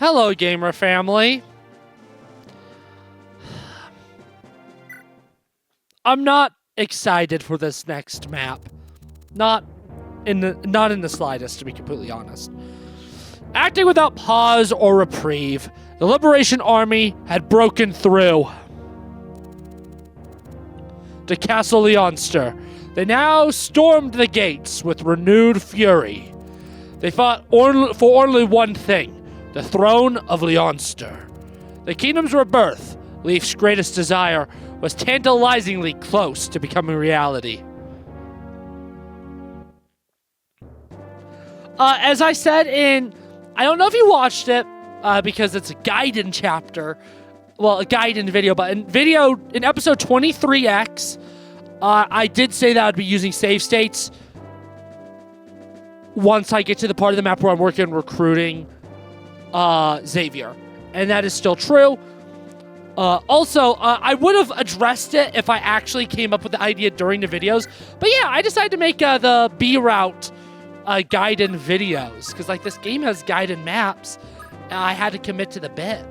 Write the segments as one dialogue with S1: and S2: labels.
S1: Hello, gamer family. I'm not excited for this next map. Not in the slightest, to be completely honest. Acting without pause or reprieve, the Liberation Army had broken through to Castle Leonster. They now stormed the gates with renewed fury. They fought for only one thing, the throne of Leonster. The kingdom's rebirth, Leif's greatest desire, was tantalizingly close to becoming reality. As I said I don't know if you watched it, because it's a Gaiden chapter. Well, a Gaiden video, but in episode 23X, I did say that I'd be using save states once I get to the part of the map where I'm working on recruiting Xavier. And that is still true. Also, I would have addressed it if I actually came up with the idea during the videos. But yeah, I decided to make the B route Gaiden videos. Because like this game has Gaiden maps. And I had to commit to the bit.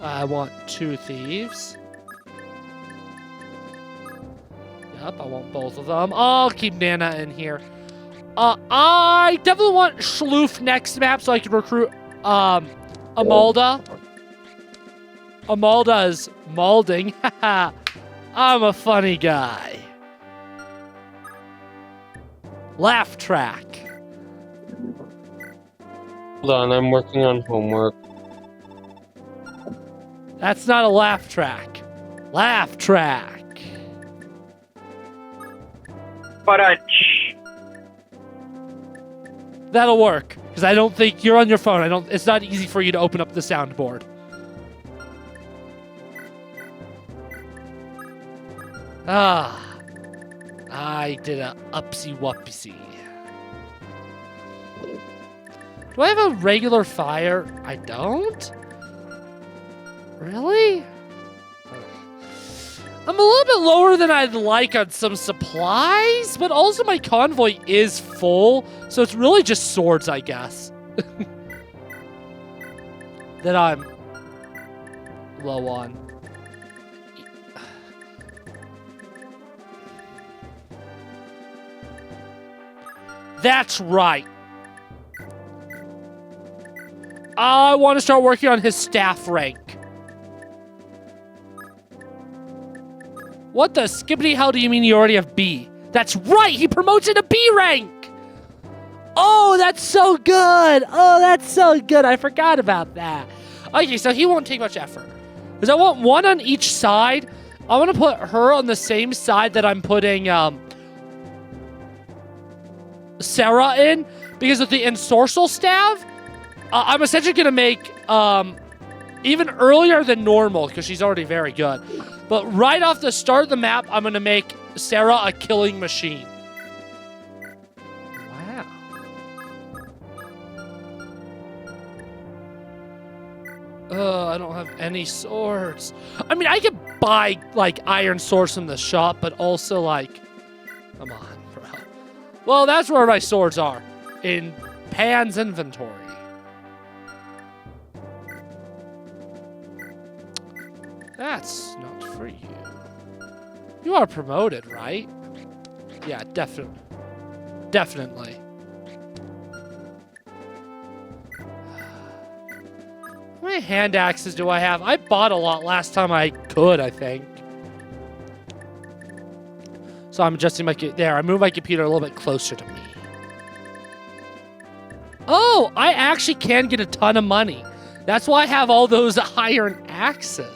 S1: I want 2 thieves. Yep, I want both of them. I'll keep Nana in here. I definitely want Schloof next map so I can recruit Amalda. Amalda's malding. Haha. I'm a funny guy. Laugh track.
S2: Hold on, I'm working on homework.
S1: That's not a laugh track. Laugh track. That'll work, because I don't think you're on your phone. It's not easy for you to open up the soundboard. I did a upsy-wupsy. Do I have a regular fire? I don't? Really? I'm a little bit lower than I'd like on some supplies, but also my convoy is full, so it's really just swords, I guess. that I'm low on. That's right. I want to start working on his staff rank. What the skippity hell do you mean you already have B? That's right, he promotes it to B rank! Oh, that's so good! Oh, that's so good, I forgot about that. Okay, so he won't take much effort. Because I want one on each side. I want to put her on the same side that I'm putting Sarah in. Because with the ensorcel staff, I'm essentially going to make even earlier than normal, because she's already very good. But right off the start of the map, I'm going to make Sarah a killing machine. Wow. I don't have any swords. I mean, I could buy, like, iron swords from the shop, but also, like... Come on, bro. Well, that's where my swords are. In Pan's inventory. That's not for you. You are promoted, right? Yeah, definitely. Definitely. How many hand axes do I have? I bought a lot last time I could, I think. So I'm adjusting my... There, I moved my computer a little bit closer to me. Oh, I actually can get a ton of money. That's why I have all those iron axes.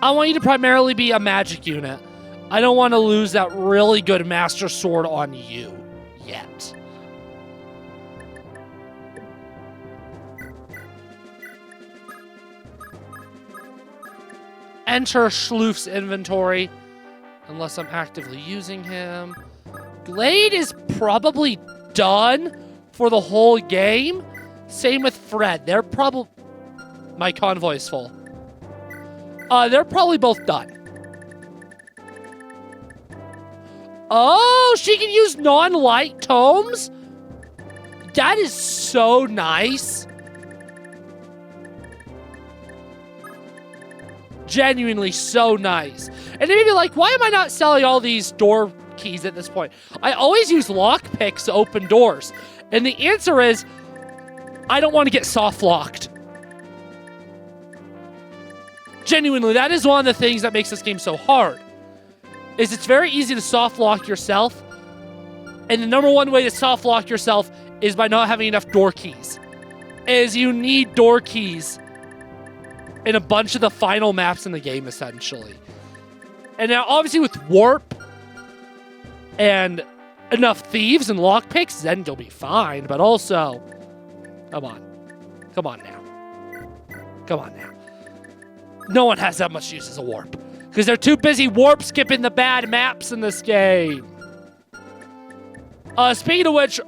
S1: I want you to primarily be a magic unit. I don't want to lose that really good master sword on you yet. Enter Schloof's inventory, unless I'm actively using him. Glade is probably done for the whole game. Same with Fred. They're probably... My convoy is full. They're probably both done. Oh, she can use non-light tomes? That is so nice. Genuinely so nice. And then you'd be like, why am I not selling all these door keys at this point? I always use lock picks to open doors. And the answer is, I don't want to get soft locked. Genuinely, that is one of the things that makes this game so hard. Is it's very easy to soft lock yourself. And the number one way to soft lock yourself is by not having enough door keys. Is you need door keys in a bunch of the final maps in the game, essentially. And now, obviously, with warp and enough thieves and lockpicks, then you'll be fine. But also, come on. Come on now. Come on now. No one has that much use as a warp. Because they're too busy warp skipping the bad maps in this game. Speaking of which,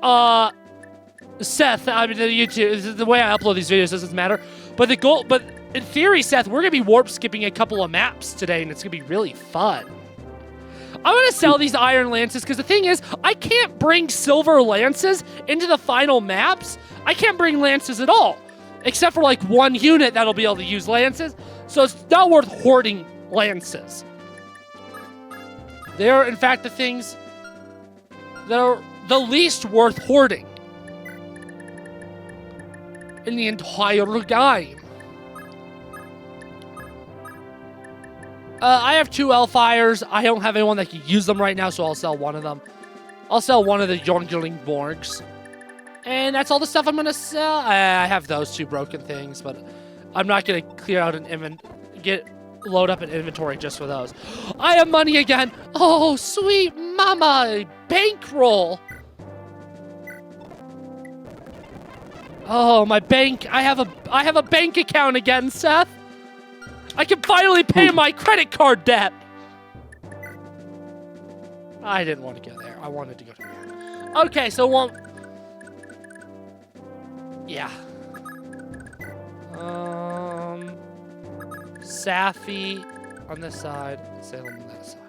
S1: Seth, I mean, the way I upload these videos doesn't matter. But in theory, Seth, we're going to be warp skipping a couple of maps today, and it's going to be really fun. I'm going to sell these iron lances, because the thing is, I can't bring silver lances into the final maps. I can't bring lances at all, except for like one unit that'll be able to use lances. So it's not worth hoarding lances. They are, in fact, the things that are the least worth hoarding in the entire game. I have 2 Elfires. I don't have anyone that can use them right now, so I'll sell one of them. I'll sell one of the Youngling Morgs. And that's all the stuff I'm going to sell. I have those 2 broken things, but I'm not going to clear out an load up an inventory just for those. I have money again. Oh, sweet mama. Bankroll. Oh, my bank. I have a bank account again, Seth. I can finally pay my credit card debt. I didn't want to go there. I wanted to go to there. Okay, so yeah. Safi on this side, Salem on that side.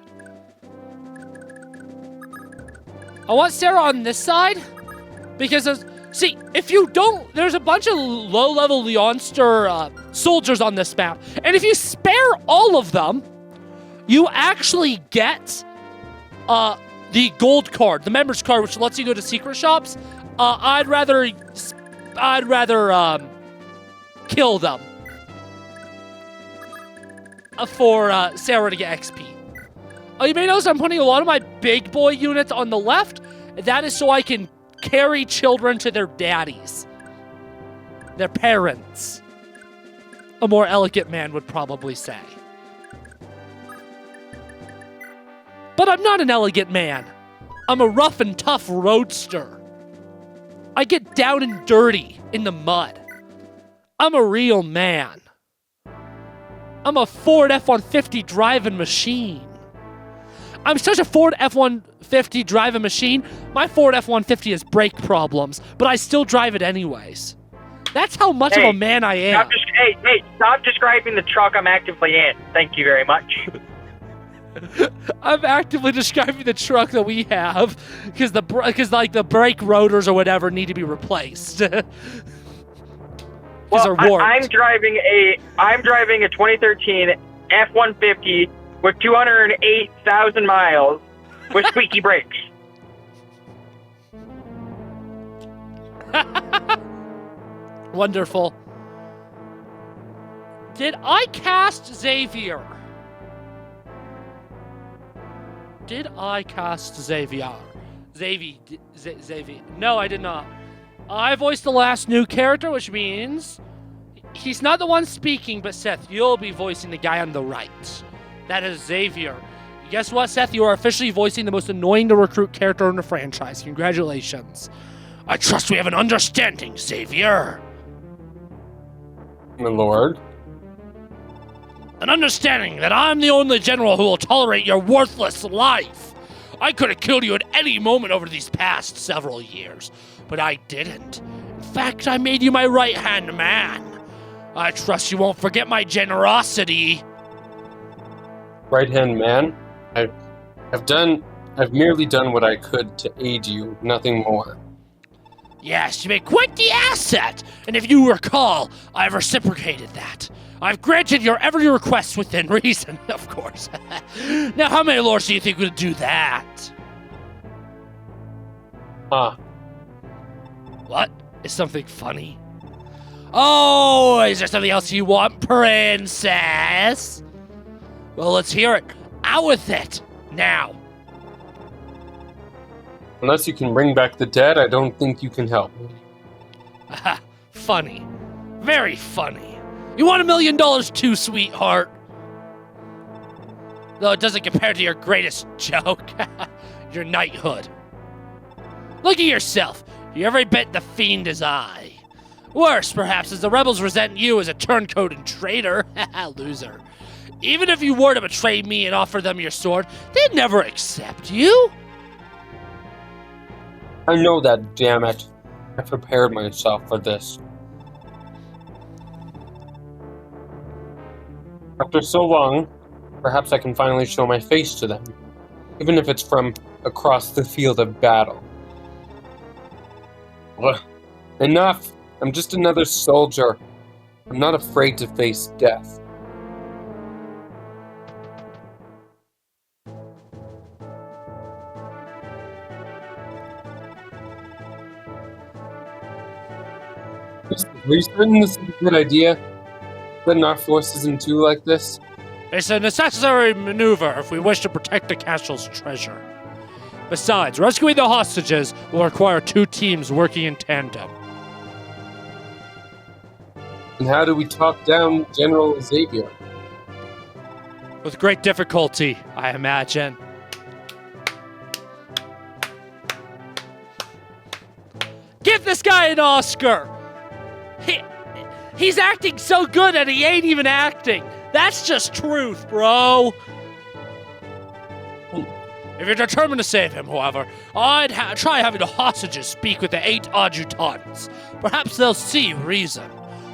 S1: I want Sarah on this side because see, if you don't, there's a bunch of low-level Leonster soldiers on this map. And if you spare all of them, you actually get the gold card, the member's card, which lets you go to secret shops. I'd rather kill them for Sarah to get XP. You may notice I'm putting a lot of my big boy units on the left. That is so I can carry children to their daddies. Their parents. A more elegant man would probably say. But I'm not an elegant man. I'm a rough and tough roadster. I get down and dirty in the mud. I'm a real man. I'm a Ford F-150 driving machine. I'm such a Ford F-150 driving machine, my Ford F-150 has brake problems, but I still drive it anyways. That's how much of a man I am.
S3: Stop describing the truck I'm actively in. Thank you very much.
S1: I'm actively describing the truck that we have, because the brake rotors or whatever need to be replaced.
S3: Well, I'm driving a 2013 F-150 with 208,000 miles with squeaky brakes.
S1: Wonderful. Did I cast Xavier? Did I cast Xavier? Xavier. No, I did not. I voiced the last new character, which means he's not the one speaking, but Seth, you'll be voicing the guy on the right. That is Xavier. Guess what, Seth? You are officially voicing the most annoying to recruit character in the franchise. Congratulations. I trust we have an understanding, Xavier.
S2: My lord.
S1: An understanding that I'm the only general who will tolerate your worthless life. I could have killed you at any moment over these past several years, but I didn't. In fact, I made you my right-hand man. I trust you won't forget my generosity.
S2: Right-hand man? I've done I've merely done what I could to aid you, nothing more.
S1: Yes, you make quite the asset, and if you recall, I've reciprocated that. I've granted your every request within reason, of course. Now, how many lords do you think would do that?
S2: Ah,
S1: What? Is something funny? Oh, is there something else you want, princess? Well, let's hear it. Out with it, now.
S2: unless you can bring back the dead, I don't think you can help.
S1: Haha, funny. Very funny. You want $1 million too, sweetheart? Though it doesn't compare to your greatest joke, your knighthood. Look at yourself. You're every bit the fiend as I. Worse, perhaps, as the rebels resent you as a turncoat and traitor. Loser. Even if you were to betray me and offer them your sword, they'd never accept you.
S2: I know that, damn it. I prepared myself for this. After so long, perhaps I can finally show my face to them, even if it's from across the field of battle. Ugh. Enough! I'm just another soldier. I'm not afraid to face death. Are you certain this is a good idea? Putting our forces in two like this?
S1: It's a necessary maneuver if we wish to protect the castle's treasure. Besides, rescuing the hostages will require 2 teams working in tandem.
S2: And how do we talk down General Xavier?
S1: With great difficulty, I imagine. Give this guy an Oscar! He's acting so good and he ain't even acting. That's just truth, bro. If you're determined to save him, however, I'd try having the hostages speak with the 8 adjutants. Perhaps they'll see reason.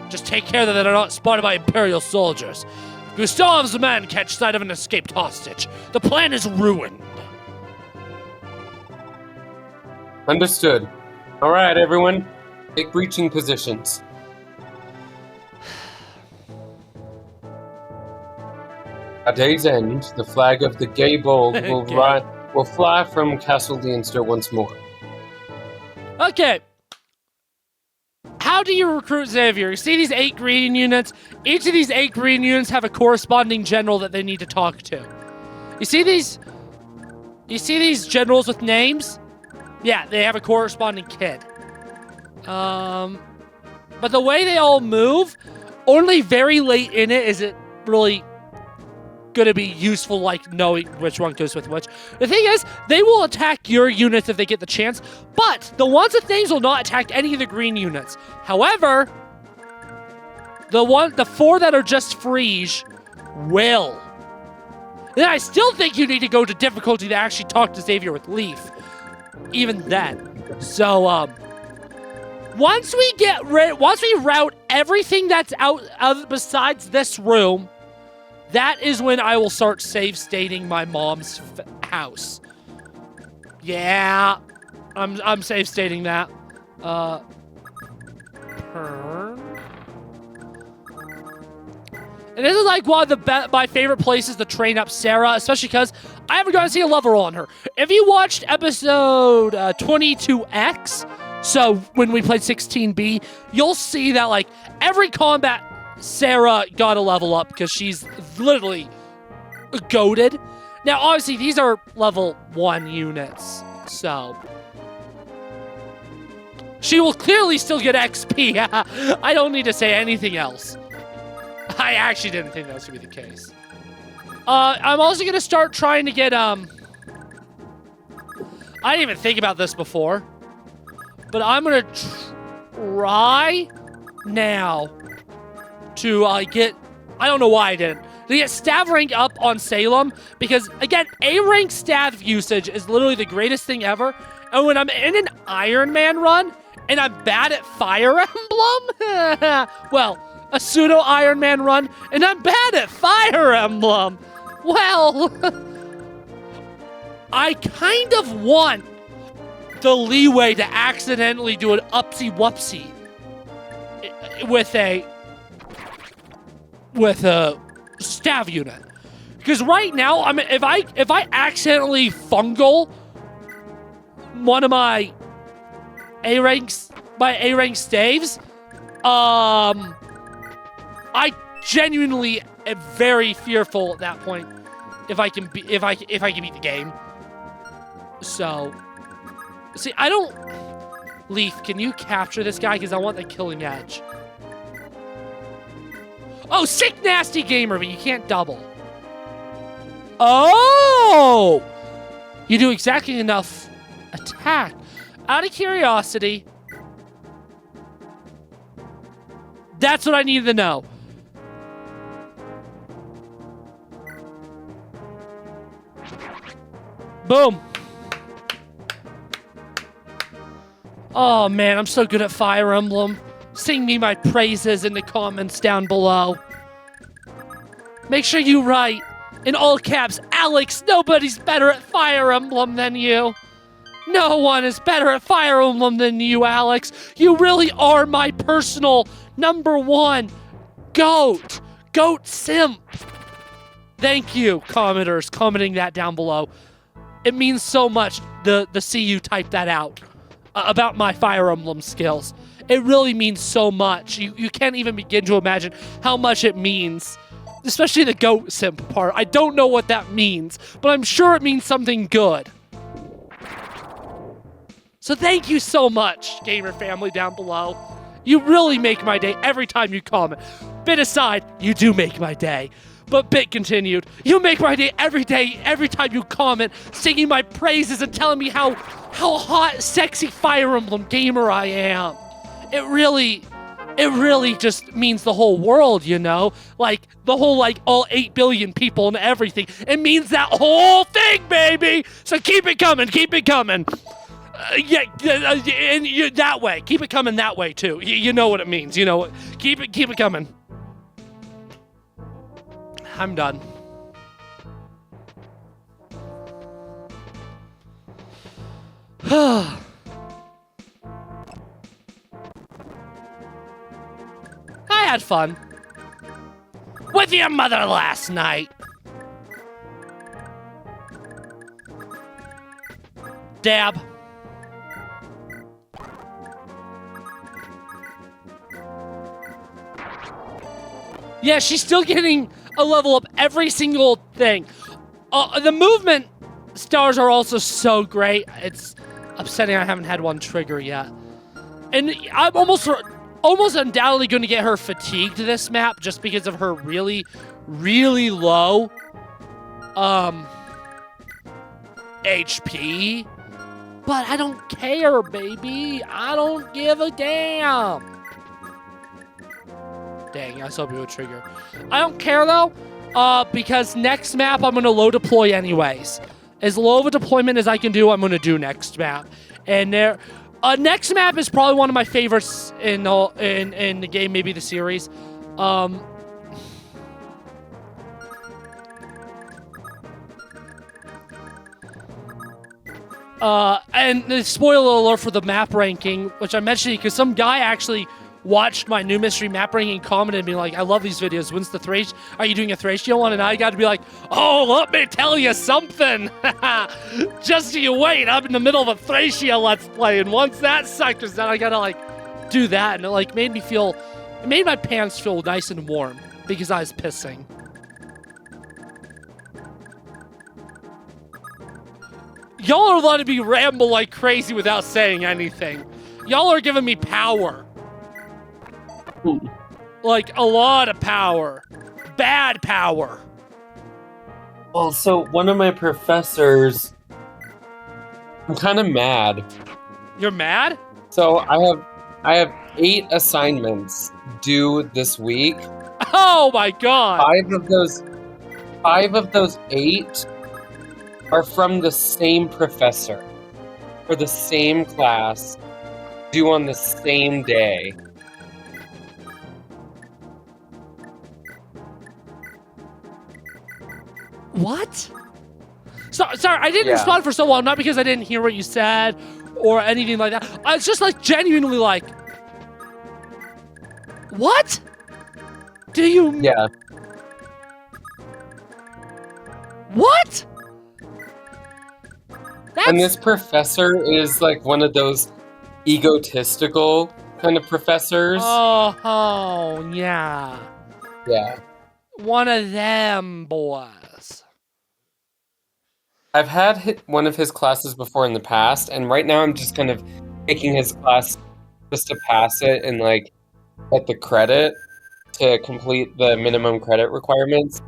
S1: Just take care that they're not spotted by imperial soldiers. If Gustav's men catch sight of an escaped hostage, the plan is ruined.
S2: Understood. All right, everyone. Take breaching positions. At day's end, the flag of the Gay Bold will fly from Castle Leonster once more.
S1: Okay. How do you recruit Xavier? You see these 8 green units? Each of these 8 green units have a corresponding general that they need to talk to. You see these? You see these generals with names? Yeah, they have a corresponding kid. But the way they all move, only very late in it is it really gonna be useful, like knowing which one goes with which. The thing is, they will attack your units if they get the chance, but the ones with names will not attack any of the green units. However, the 4 that are just Frege will. Then I still think you need to go to difficulty to actually talk to Xavier with Leif. Even then. So, once we route everything that's out besides this room, that is when I will start save stating my mom's house. Yeah, I'm save stating that. And this is like one of my favorite places to train up Sarah, especially because I haven't gotten to see a level roll on her. If you watched episode 22X, so when we played 16B, you'll see that like every combat Sarah got a level up because she's literally goated. Now, obviously, these are level 1 units, so she will clearly still get XP. I don't need to say anything else. I actually didn't think that was going to be the case. I'm also going to start trying to get, I didn't even think about this before, but I'm going to try now to get, I don't know why I didn't, to get staff rank up on Salem, because, again, A-rank staff usage is literally the greatest thing ever, and when I'm in an Ironman run, and I'm bad at Fire Emblem, well, a pseudo Ironman run, and I'm bad at Fire Emblem, well, I kind of want the leeway to accidentally do an upsy-wupsy with a staff unit. Because right now, I mean, if I accidentally fungal one of my A-rank staves, I genuinely am very fearful at that point if I can beat the game. So, see, I don't. Leif, can you capture this guy? Because I want the killing edge. Oh, sick, nasty gamer, but you can't double. Oh! You do exactly enough attack. Out of curiosity, that's what I needed to know. Boom. Oh man, I'm so good at Fire Emblem. Sing me my praises in the comments down below. Make sure you write, in all caps, Alex, nobody's better at Fire Emblem than you. No one is better at Fire Emblem than you, Alex. You really are my personal #1 GOAT. GOAT Simp. Thank you, commenters, commenting that down below. It means so much to see you type that out about my Fire Emblem skills. It really means so much. You can't even begin to imagine how much it means. Especially the GOAT Simp part. I don't know what that means, but I'm sure it means something good. So thank you so much, gamer family down below. You really make my day every time you comment. Bit aside, you do make my day. But bit continued, you make my day every time you comment, singing my praises and telling me how hot, sexy Fire Emblem gamer I am. It really just means the whole world, you know? Like, the whole, like, all 8 billion people and everything. It means that whole thing, baby! So keep it coming, keep it coming. And that way. Keep it coming that way, too. You know what it means, you know what? Keep it coming. I'm done. I had fun with your mother last night. Dab. Yeah, she's still getting a level up every single thing. The movement stars are also so great. It's upsetting I haven't had one trigger yet. And I'm almost undoubtedly going to get her fatigued this map just because of her really, really low HP. But I don't care, baby. I don't give a damn. Dang, I was hoping it would trigger. I don't care, though, because next map I'm going to low deploy anyways. As low of a deployment as I can do, I'm going to do next map. And next map is probably one of my favorites in the game, maybe the series. And the spoiler alert for the map ranking, which I'm mentioning because some guy actually watched my new mystery map ranking and commented and be like, I love these videos. When's the Thracia? Are you doing a Thracia one? And I got to be like, oh, let me tell you something. Just you wait. I'm in the middle of a Thracia Let's Play. And once that sucker's done, I got to, like, do that. And it, like, made my pants feel nice and warm because I was pissing. Y'all are letting me ramble like crazy without saying anything. Y'all are giving me power. Like, a lot of power. Bad power.
S2: Well, so one of my professors, I'm kind of mad.
S1: You're mad?
S2: So I have 8 assignments due this week.
S1: Oh my god.
S2: 5 of those 8 are from the same professor for the same class, due on the same day.
S1: What? Sorry, I didn't respond for so long, not because I didn't hear what you said or anything like that. I was just like genuinely like, what? Do you?
S2: Yeah.
S1: What?
S2: And this professor is like one of those egotistical kind of professors.
S1: Oh, yeah.
S2: Yeah.
S1: One of them boys.
S2: I've had one of his classes before in the past, and right now I'm just kind of taking his class just to pass it and like get the credit to complete the minimum credit requirements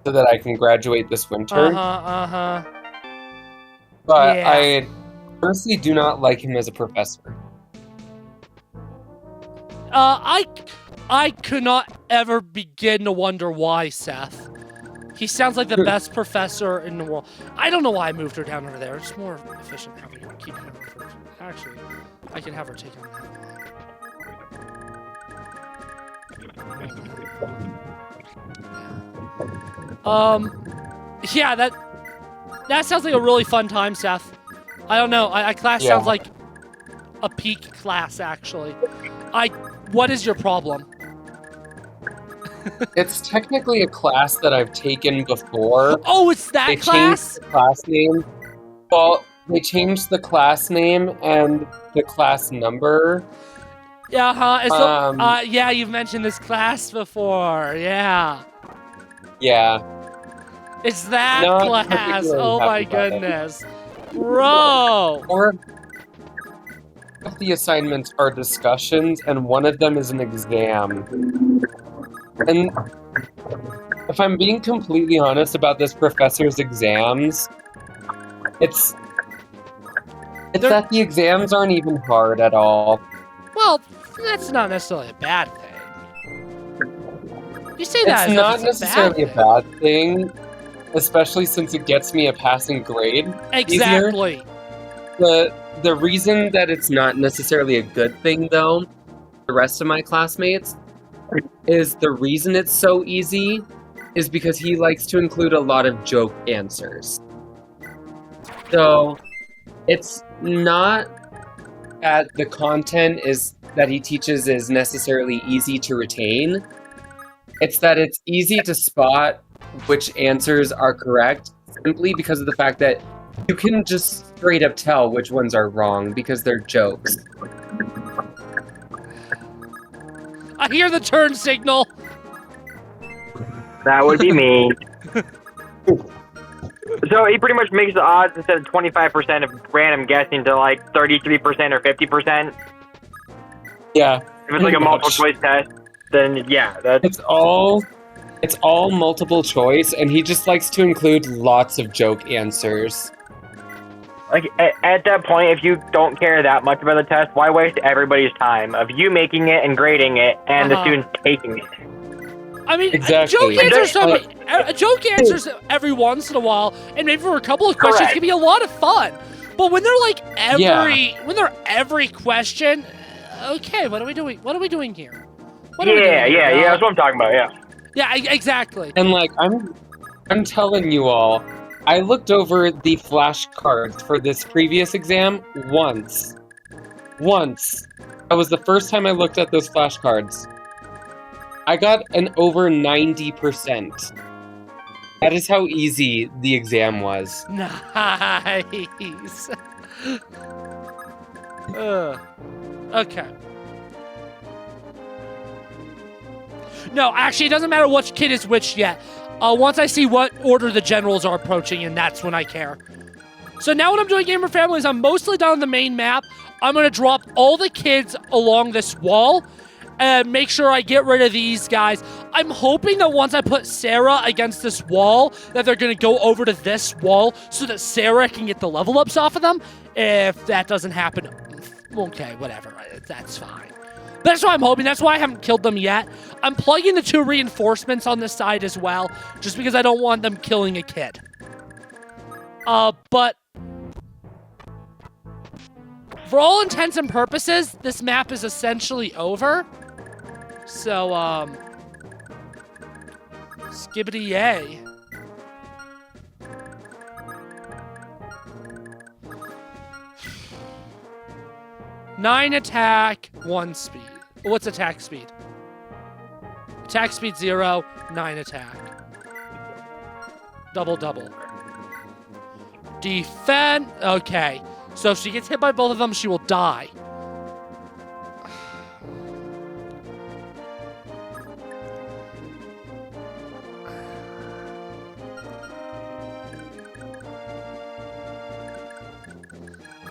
S2: so that I can graduate this winter. But
S1: Yeah.
S2: I honestly do not like him as a professor.
S1: I could not ever begin to wonder why, Seth. He sounds like the best professor in the world. I don't know why I moved her down over there. It's more efficient having her keep her first. Actually, I can have her take on that. Yeah, that sounds like a really fun time, Seth. I don't know. Class sounds like a peak class, actually. What is your problem?
S2: It's technically a class that I've taken before.
S1: Oh, it's that
S2: They
S1: class?
S2: changed the class name. Well, they changed the class name and the class number.
S1: Yeah, yeah, you've mentioned this class before. Yeah.
S2: Yeah.
S1: It's that
S2: Not
S1: class.
S2: particularly
S1: Oh my
S2: happy about it.
S1: goodness. Bro.
S2: Or the assignments are discussions, and one of them is an exam. And if I'm being completely honest about this professor's exams, it's that the exams aren't even hard at all.
S1: Well, that's not necessarily a bad thing. You say that
S2: It's
S1: as
S2: not
S1: if it's
S2: necessarily a bad thing, especially since it gets me a passing grade.
S1: Exactly.
S2: Easier. The reason that it's not necessarily a good thing, though, the rest of my classmates, is the reason it's so easy is because he likes to include a lot of joke answers. So it's not that the content that he teaches is necessarily easy to retain. It's that it's easy to spot which answers are correct simply because of the fact that you can just straight up tell which ones are wrong because they're jokes.
S1: I hear the turn signal.
S3: That would be me. So he pretty much makes the odds instead of 25% of random guessing to like 33% or 50%.
S2: Yeah.
S3: If it's like a multiple choice test, then yeah, that's...
S2: It's all multiple choice, and he just likes to include lots of joke answers.
S3: Like, at that point, if you don't care that much about the test, why waste everybody's time of you making it and grading it and the students taking it?
S1: I mean,
S2: Exactly.
S1: joke answers every once in a while, and maybe for a couple of questions, can be a lot of fun. But when they're like every question, okay, what are we doing? What are we doing here?
S3: Yeah, that's what I'm talking about. Yeah.
S1: Yeah, exactly.
S2: And like I'm telling you all, I looked over the flashcards for this previous exam once. That was the first time I looked at those flashcards. I got an over 90%. That is how easy the exam was.
S1: Nice. Okay. No, actually, it doesn't matter which kid is which yet. Once I see what order the generals are approaching, and that's when I care. So now what I'm doing, Gamer Family, is I'm mostly down on the main map. I'm going to drop all the kids along this wall and make sure I get rid of these guys. I'm hoping that once I put Sarah against this wall, that they're going to go over to this wall so that Sarah can get the level ups off of them. If that doesn't happen, okay, whatever. That's fine. That's what I'm hoping. That's why I haven't killed them yet. I'm plugging the 2 reinforcements on this side as well, just because I don't want them killing a kid. But for all intents and purposes, this map is essentially over. So, skibbity yay. 9 attack, 1 speed. What's attack speed? Attack speed 0, 9 attack. Double. Defend. Okay. So if she gets hit by both of them, she will die.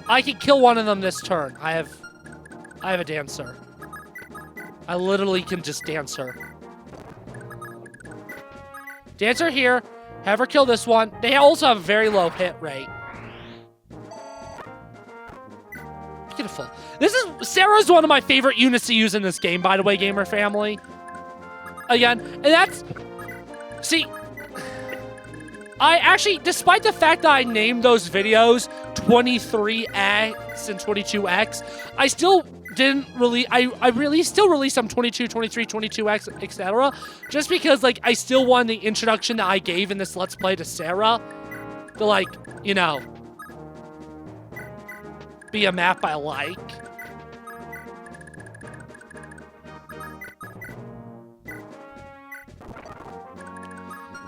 S1: I can kill one of them this turn. I have a dancer. I literally can just dance her. Dance her here. Have her kill this one. They also have a very low hit rate. Beautiful. Sarah's one of my favorite units to use in this game, by the way, gamer family. Again, and that's... See... I actually, despite the fact that I named those videos 23X and 22X, I still didn't really, still released some 22, 23, 22X, etc. Just because, like, I still wanted the introduction that I gave in this Let's Play to Sarah to, like, you know, be a map I like.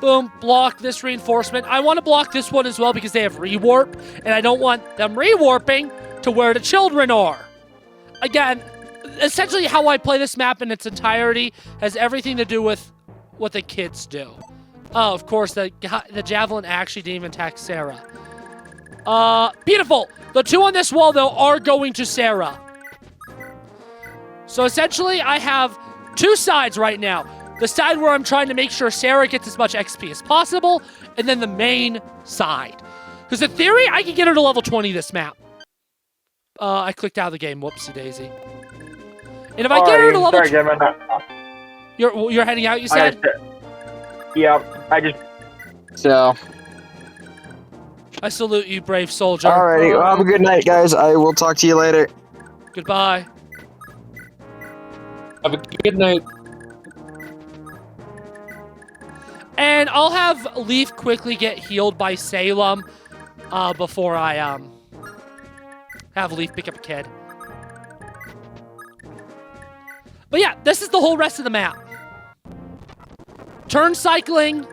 S1: Boom, block this reinforcement. I want to block this one as well because they have rewarp, and I don't want them rewarping to where the children are. Again, essentially how I play this map in its entirety has everything to do with what the kids do. Oh, of course, the javelin actually didn't even attack Sarah. Beautiful. The 2 on this wall, though, are going to Sarah. So essentially, I have 2 sides right now. The side where I'm trying to make sure Sarah gets as much XP as possible, and then the main side. Because in theory, I can get her to level 20 this map. I clicked out of the game. Whoopsie daisy. And if I get her to level... You're heading out, you said?
S3: Yeah, I just...
S4: So...
S1: I salute you, brave soldier.
S4: Alrighty, well, have a good night, guys. I will talk to you later.
S1: Goodbye.
S2: Have a good night.
S1: And I'll have Leif quickly get healed by Salem before I have Leif pick up a kid. But yeah, this is the whole rest of the map. Turn cycling.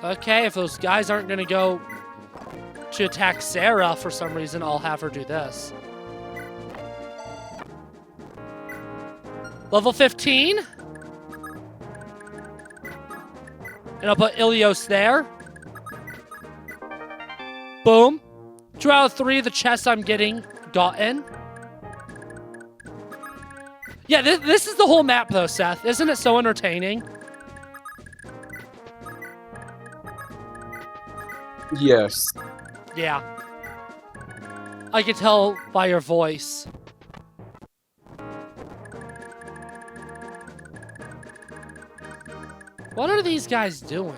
S1: Okay, if those guys aren't going to go to attack Sarah for some reason, I'll have her do this. Level 15. And I'll put Ilios there. Boom. 2 out of 3 of the chests I'm getting gotten. Yeah, this is the whole map though, Seth. Isn't it so entertaining?
S2: Yes.
S1: Yeah. I can tell by your voice. What are these guys doing?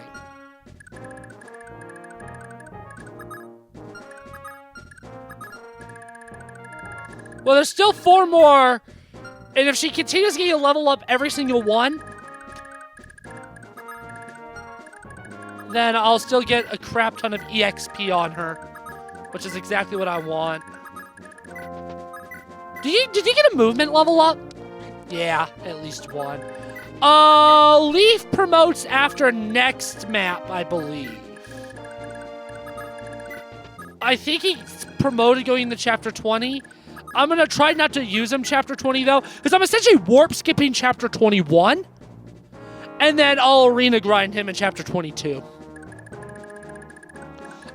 S1: Well, there's still 4 more. And if she continues getting a level up every single one, then I'll still get a crap ton of EXP on her, which is exactly what I want. Did you get a movement level up? Yeah, at least 1. Leif promotes after next map, I believe. I think he's promoted going into chapter 20. I'm gonna try not to use him chapter 20 though, because I'm essentially warp skipping chapter 21. And then I'll arena grind him in chapter 22.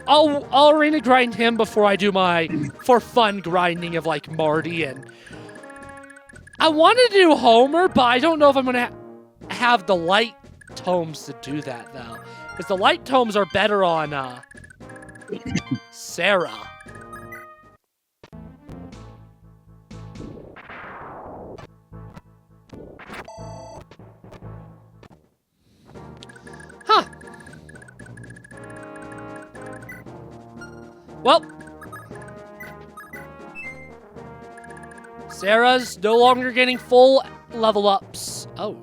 S1: I'll arena grind him before I do my for fun grinding of like Marty, and I wanted to do Homer, but I don't know if I'm gonna have the light tomes to do that though, because the light tomes are better on Sarah. Huh. Well, Sarah's no longer getting full level ups. Oh.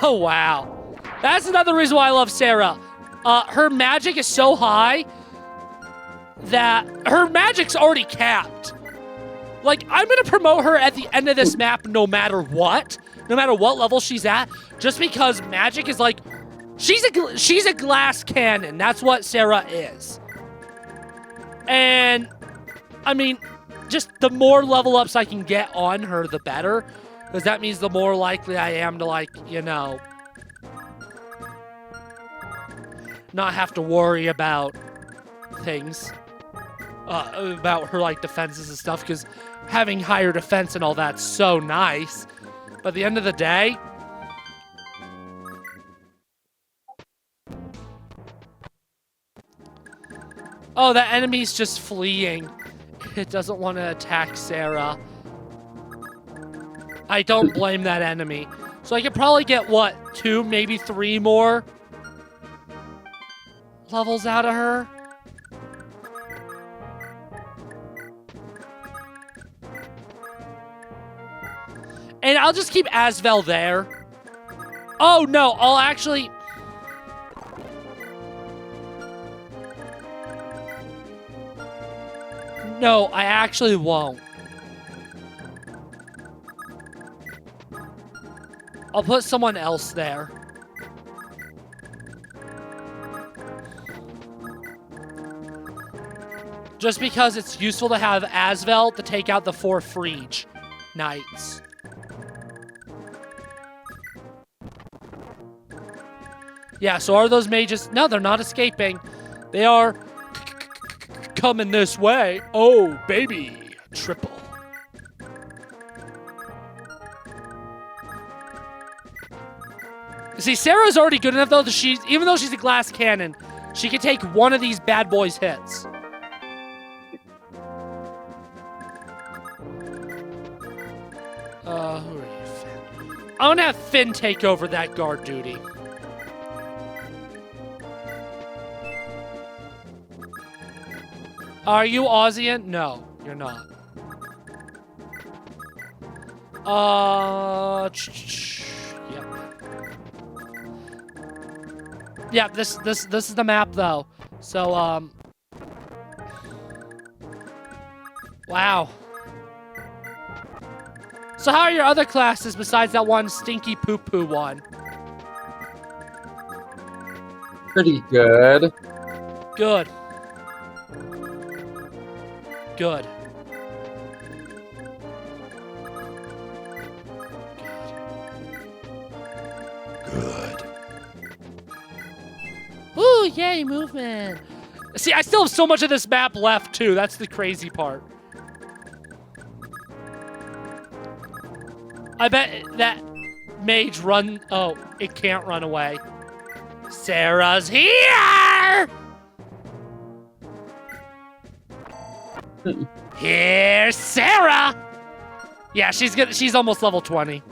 S1: Oh, wow. That's another reason why I love Sarah. Her magic is so high that her magic's already capped. Like, I'm going to promote her at the end of this map no matter what. No matter what level she's at. Just because magic is like... She's a glass cannon. That's what Sarah is. And, I mean, just the more level ups I can get on her, the better. Because that means the more likely I am to, like, you know... not have to worry about things. About her, like, defenses and stuff. Because having higher defense and all that's so nice. But at the end of the day... oh, that enemy's just fleeing. It doesn't want to attack Sarah. I don't blame that enemy. So I could probably get, what, 2, maybe 3 more levels out of her? And I'll just keep Asvel there. Oh, no, I'll actually... no, I actually won't. I'll put someone else there. Just because it's useful to have Asvel to take out the 4 Frege Knights. Yeah, so are those mages... no, they're not escaping. They are coming this way. Oh, baby. Triple. See, Sarah's already good enough, though, that even though she's a glass cannon, she can take one of these bad boys' hits. Who are you, Finn? I'm gonna have Finn take over that guard duty. Are you Aussian? No, you're not. Yep. Yeah, this is the map though. So wow. So how are your other classes besides that one stinky poo-poo one?
S2: Pretty good.
S1: Good. Good. Good. Ooh, yay, movement. See, I still have so much of this map left, too. That's the crazy part. I bet that mage run... oh, it can't run away. Sarah's here! Here's Sarah! Yeah, she's almost level 20.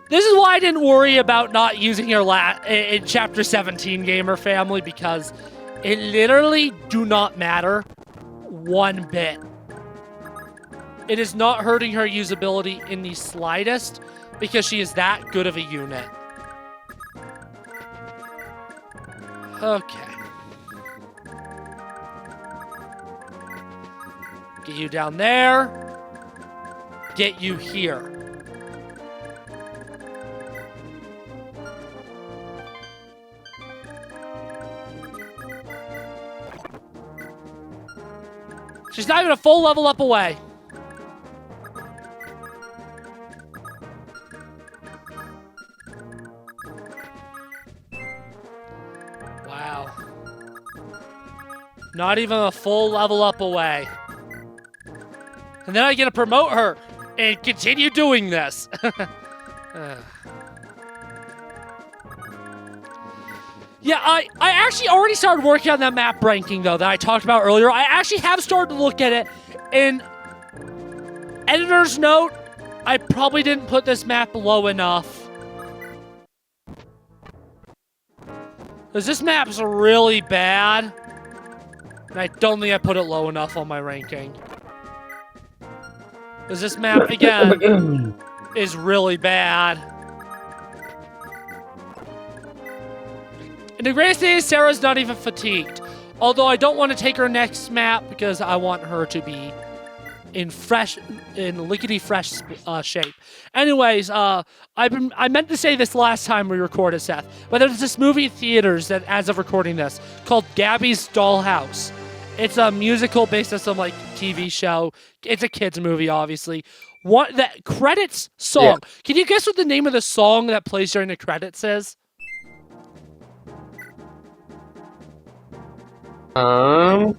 S1: This is why I didn't worry about not using her in Chapter 17, Gamer Family, because it literally do not matter one bit. It is not hurting her usability in the slightest, because she is that good of a unit. Okay. Get you down there. Get you here. She's not even a full level up away. Wow. Not even a full level up away. And then I get to promote her and continue doing this. Yeah, I actually already started working on that map ranking, though, that I talked about earlier. I actually have started to look at it. And editor's note, I probably didn't put this map low enough. Because this map's really bad. And I don't think I put it low enough on my ranking. Because this map, again, is really bad. And the greatest thing is Sarah's not even fatigued. Although I don't want to take her next map because I want her to be in lickety fresh shape. Anyways, I meant to say this last time we recorded, Seth, but there's this movie in theaters that, as of recording this, called Gabby's Dollhouse. It's a musical based on some like TV show. It's a kids movie, obviously. That credits song. Yeah. Can you guess what the name of the song that plays during the credits is?
S2: What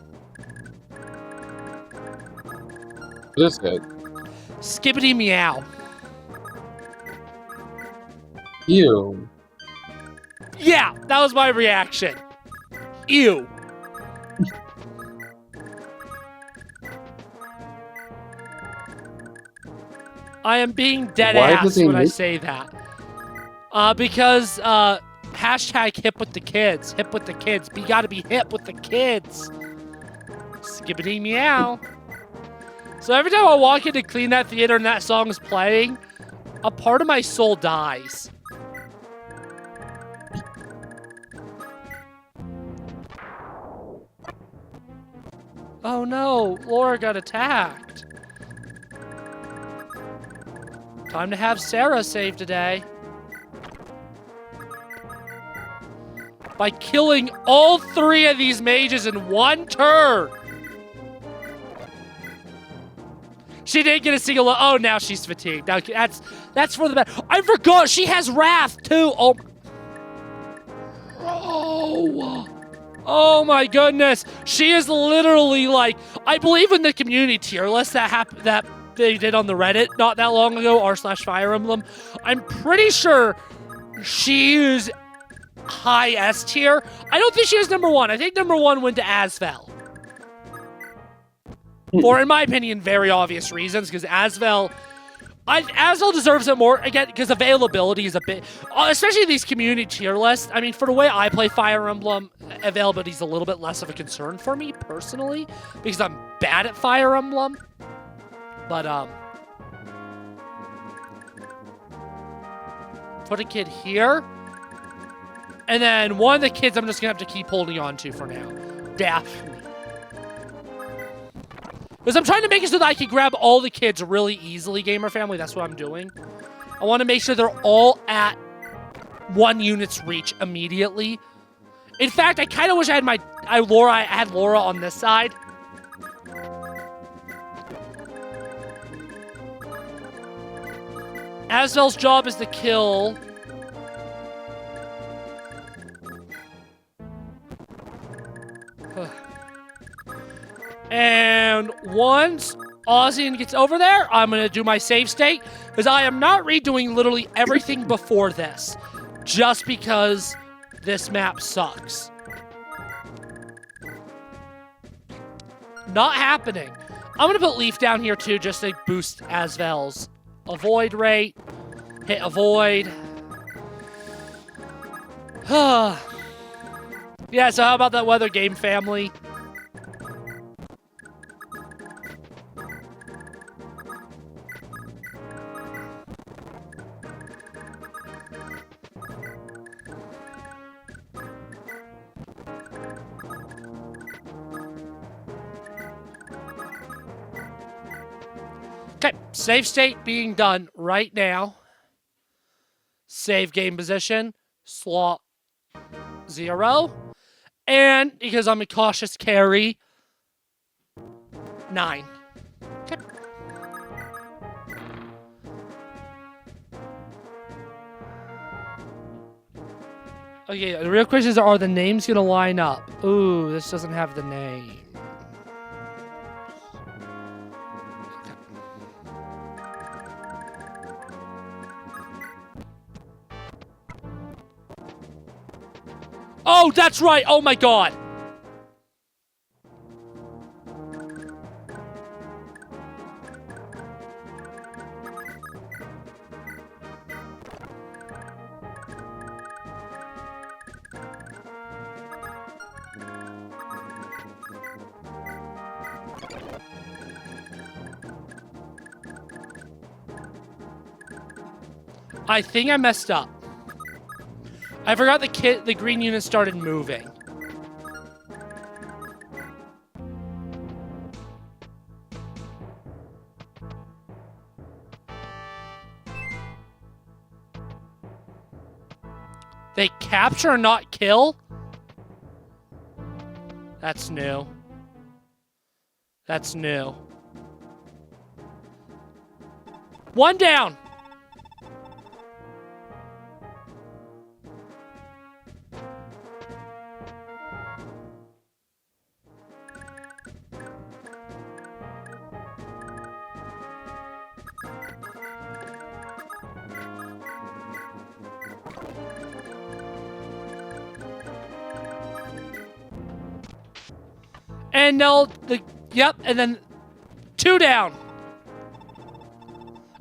S2: is it?
S1: Skibbity Meow.
S2: Ew.
S1: Yeah, that was my reaction. Ew. I am being dead ass when I say that. Because hashtag hip with the kids. Hip with the kids. You gotta be hip with the kids. Skibbity meow. So every time I walk in to clean that theater and that song is playing, a part of my soul dies. Oh no, Laura got attacked. Time to have Sarah save today. By killing all 3 of these mages in one turn. She didn't get a single. Oh, now she's fatigued. Now that's for the best. I forgot she has wrath too. Oh my goodness. She is literally like, I believe in the community tier list that they did on the Reddit not that long ago, r/Fire Emblem. I'm pretty sure she is high S tier. I don't think she was number 1. I think number 1 went to Asvel. For, in my opinion, very obvious reasons, because Asvel deserves it more, again, because availability is a bit, especially these community tier lists. I mean, for the way I play Fire Emblem, availability is a little bit less of a concern for me, personally, because I'm bad at Fire Emblem. But, put a kid here. And then one of the kids I'm just going to have to keep holding on to for now. Daphne. Because I'm trying to make it so that I can grab all the kids really easily, Gamer Family. That's what I'm doing. I want to make sure they're all at 1 unit's reach immediately. In fact, I kind of wish I had Laura on this side. Asvel's job is to kill... And once Ozian gets over there, I'm going to do my save state, because I am not redoing literally everything before this, just because this map sucks. Not happening. I'm going to put Leif down here too, just to boost Asvel's avoid rate. Hit avoid. Yeah, so how about that weather, Game Family? Okay, save state being done right now. Save game position, slot 0. And because I'm a cautious carry, 9. Okay. Okay, the real question is, are the names going to line up? Ooh, this doesn't have the name. Oh, that's right. Oh, my God. I think I messed up. I forgot the green unit started moving. They capture, not kill? That's new. That's new. One down. And yep, and then 2 down.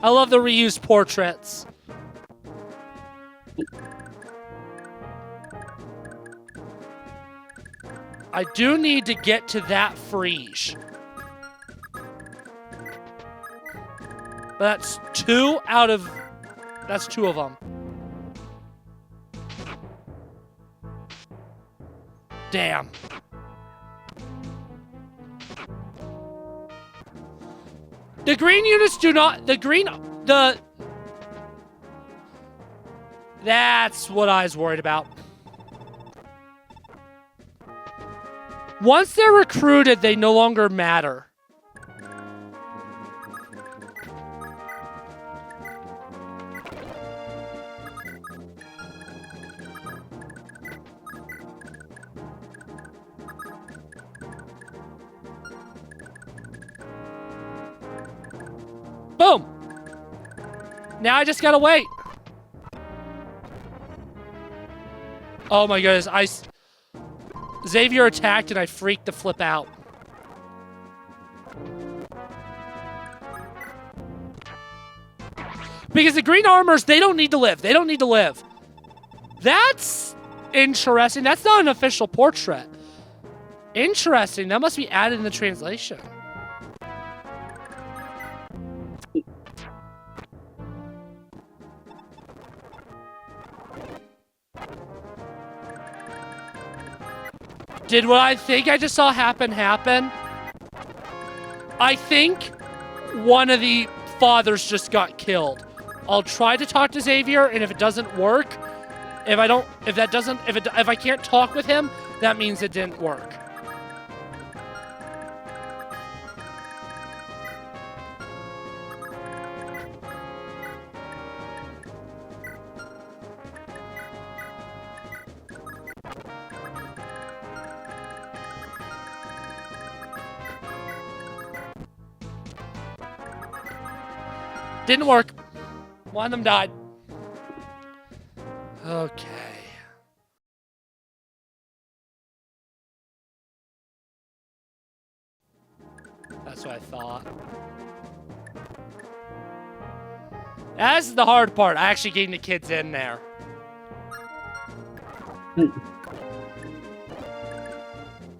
S1: I love the reused portraits. I do need to get to that friege. But that's 2 of them. Damn. The green units do not... That's what I was worried about. Once they're recruited, they no longer matter. Boom! Now I just gotta wait. Oh my goodness, Xavier attacked and I freaked the flip out. Because the green armors, they don't need to live. They don't need to live. That's interesting. That's not an official portrait. Interesting. That must be added in the translation. Did what I think I just saw happen? I think one of the fathers just got killed. I'll try to talk to Xavier, and if it doesn't work, if I can't talk with him, that means it didn't work. Didn't work. One of them died. Okay. That's what I thought. That's the hard part, actually getting the kids in there.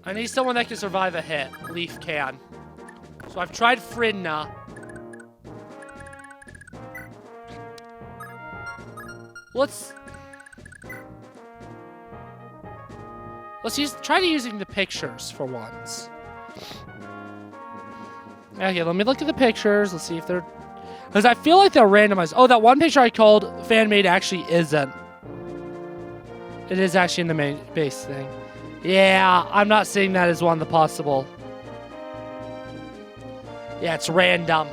S1: I need someone that can survive a hit. Leif can. So I've tried Fridna. Let's try using the pictures for once. Okay, let me look at the pictures. Let's see if they're... Because I feel like they're randomized. Oh, that one picture I called fan-made actually isn't. It is actually in the main base thing. Yeah, I'm not seeing that as one of the possible. Yeah, it's random.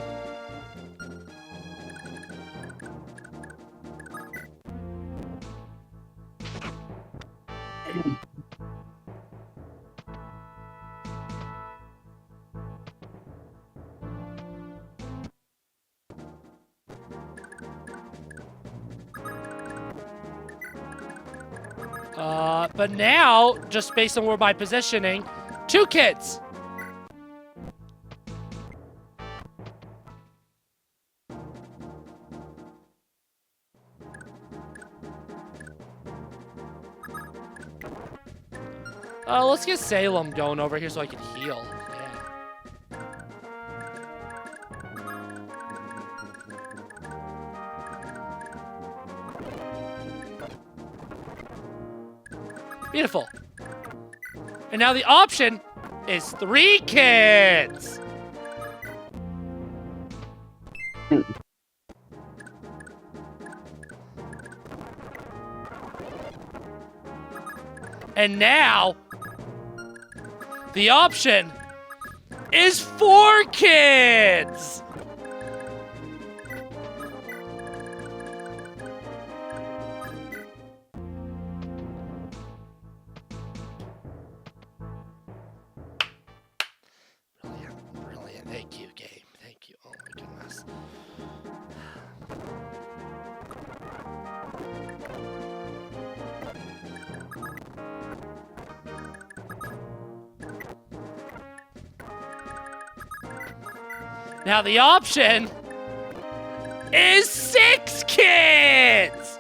S1: But now, just based on where my positioning, 2 kids. Let's get Salem going over here so I can heal. Yeah. Beautiful. And now the option is 3 kids. And now the option is 4 kids. Brilliant. Thank you, game. Thank you. Oh my goodness. Now the option is 6 kids.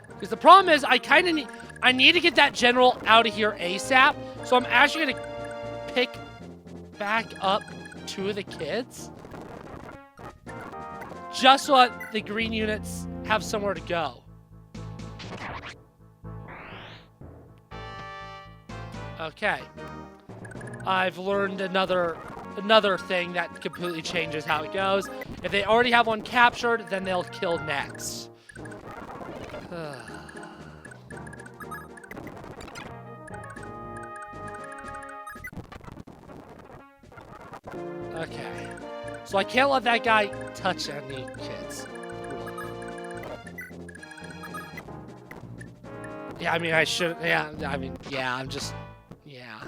S1: Because the problem is, I need to get that general out of here ASAP. So I'm actually gonna pick back up 2 of the kids, just so that the green units have somewhere to go. Okay. I've learned another thing that completely changes how it goes. If they already have one captured, then they'll kill next. Okay. So I can't let that guy touch any kids. Yeah, I mean, I should. Yeah, I mean, yeah, I'm just. Yeah.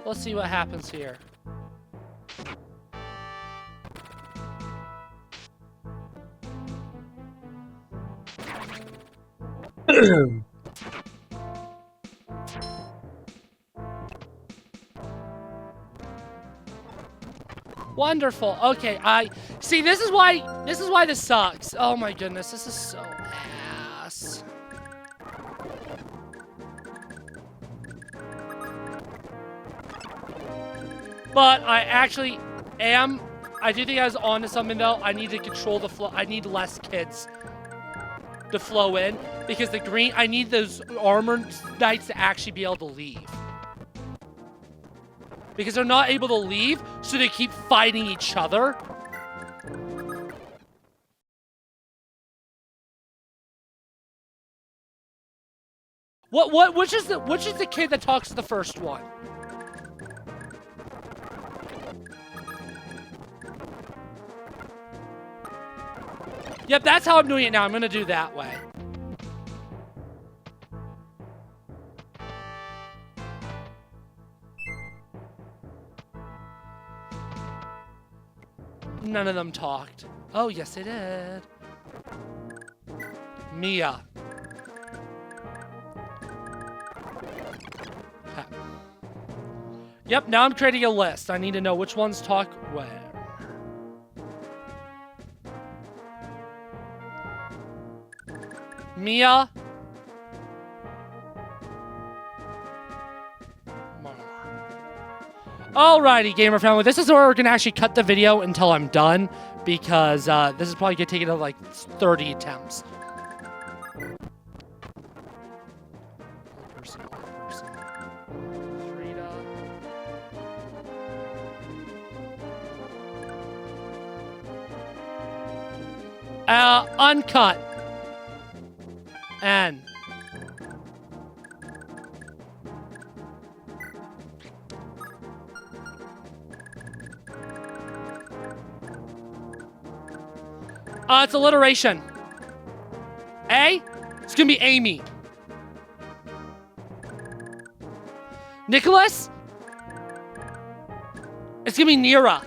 S1: Let's see what happens here. Wonderful. Okay, I see. This is why this sucks. Oh my goodness, this is so ass. But I actually am. I do think I was onto something though. I need to control the flow. I need less kids to flow in because the green. I need those armored knights to actually be able to leave. Because they're not able to leave, so they keep fighting each other. Which is the kid that talks to the first one? Yep, that's how I'm doing it now. I'm gonna do that way. None of them talked. Oh, yes, they did. Mia. Okay. Yep, now I'm creating a list. I need to know which ones talk where. Mia. Alrighty, gamer family. This is where we're gonna actually cut the video until I'm done, because this is probably gonna take it like 30 attempts. Person. Frida. Uncut. And it's alliteration. A? It's gonna be Amy. Nicholas? It's gonna be Nira.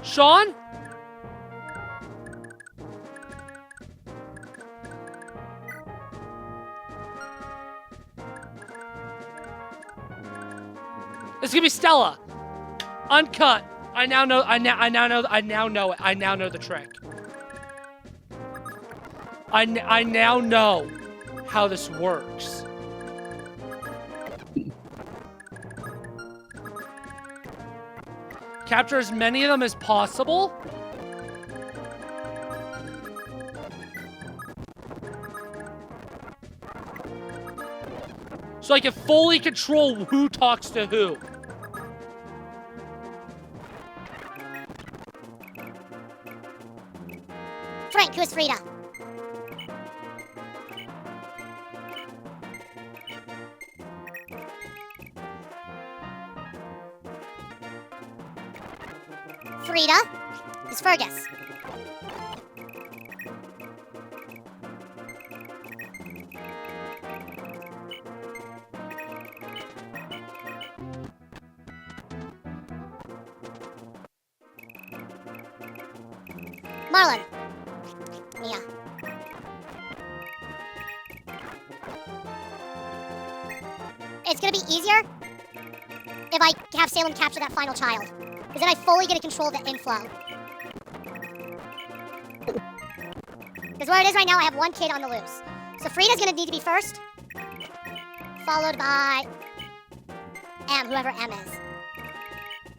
S1: Sean? It's gonna be Stella. Uncut. I now know it. I now know the trick. I now know how this works. Capture as many of them as possible. So I can fully control who talks to who.
S5: Frank, who is Frida? Frida is Fergus. Marlon. Mia. It's gonna be easier if I have Salem capture that final child. Because then I fully get to control the inflow. Because where it is right now, I have one kid on the loose. So Frida's gonna need to be first. Followed by M, whoever M is.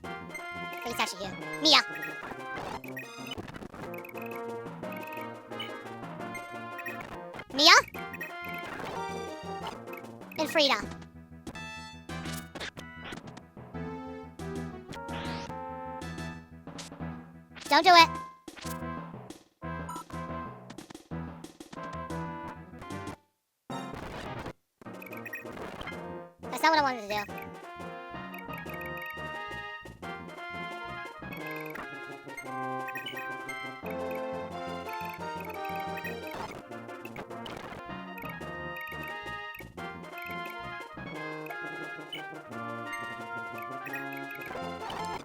S5: I think it's actually you. Mia. Mia? And Frida. Don't do it. That's not what I wanted to do.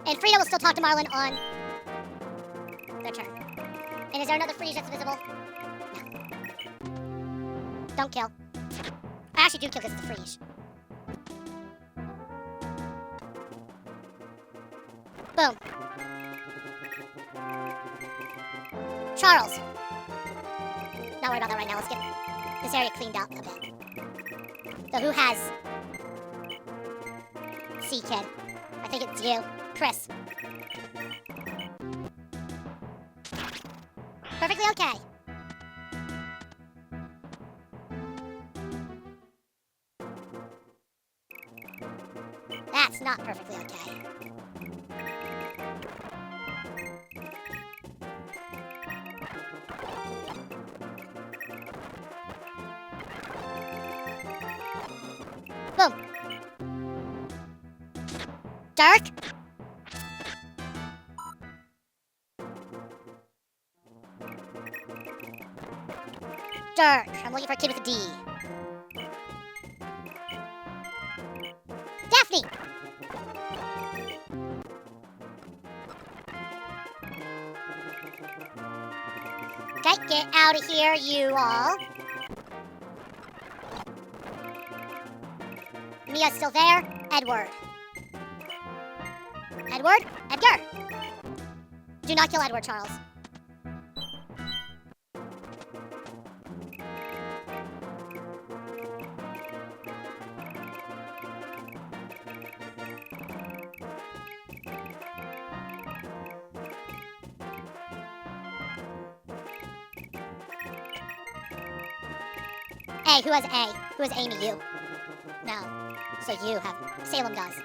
S5: And Frida will still talk to Marlon on their turn. And is there another Frige that's visible? No. Don't kill. I actually do kill because it's a Frige. Boom. Charles. Not worried about that right now. Let's get this area cleaned up a bit. So who has C kid? I think it's you. Chris. Perfectly okay. That's not perfectly okay. Boom. Dark. Dirk. I'm looking for a kid with a D. Daphne! Okay, get out of here, you all. Mia's still there. Edward. Edward? Edgar! Do not kill Edward, Charles. A, who has A? Who has Amy? You. No. So you have... Salem does.